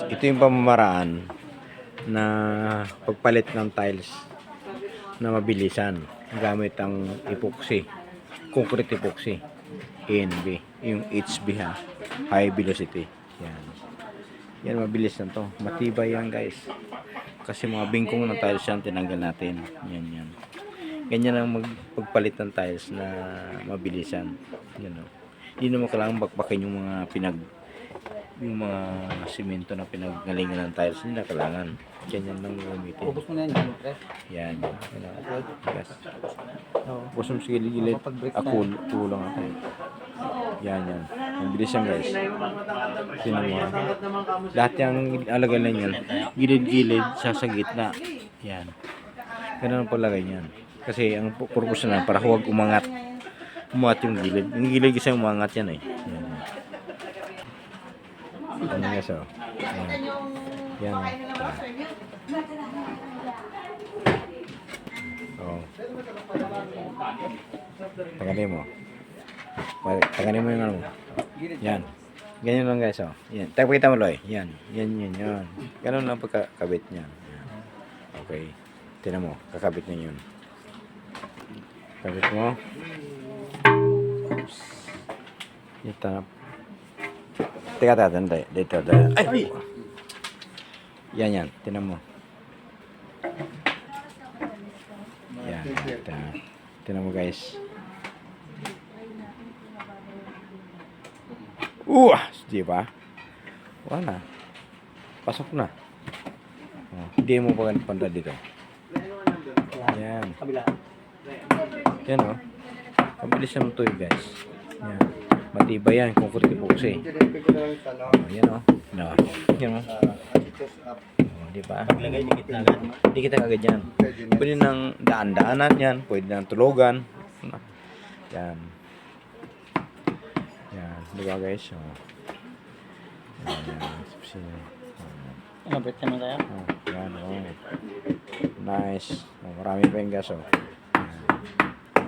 Ito yung pamamaraan na pagpalit ng tiles na mabilisan gamit ang epoxy, concrete epoxy, ANB, yung HB ha, high velocity. Yan. Yan, mabilis na to. Matibay yan guys. Kasi mga bingkong ng tiles yan, tinanggal natin. Yan. Ganyan ang pagpalit ng tiles na mabilisan. Yan o. Hindi naman kailangan bakbakin yung mga simento na pinagalingan ng tiles. Hindi na kailangan. Ganyan lang gamitin. Ubus mo na yan, pre. Yan. Yes. Ubus mo sa gilid-gilid. Kulang ako. Yan. Ang bilis yan guys. Tinan mo. Lahat yung alagay lang yan. Gilid-gilid sa gitna. Yan. Ganun ang palagay yan. Kasi ang purpose na para huwag umangat. Umangat yung gilid. Yung gilid kasi umangat yan eh. Yan. Ano nga so? Yan. Oh. Taganin mo. Taganin mo yung ano mo. Yan. Ganyan lang guys oh. Yan. Pakita mo Loy. Yan. Yan. Ganun lang pagkakabit niya. Okay. Tingnan mo. Kakabit niya yun. Kabit mo. Ito. Teka. Dito. Ay! Yan. Tingnan mo. Yan. Tingnan mo guys. Di ba? Wala. Pasok na. Hindi mo pa panda dito. Yan. Yan o. Pabilis naman ito guys. Yan. Matibay yan. Concrete epoxy. Yan o. Yan o. Di ba? Paglagay, dikit na agad. Dikit na agad yan. Pwede nang daan-daanan yan. Pwede nang tulugan. Yan. Di ba guys? Ano, bet naman tayo? Yan. Nice. Marami pa yung gas. Yan.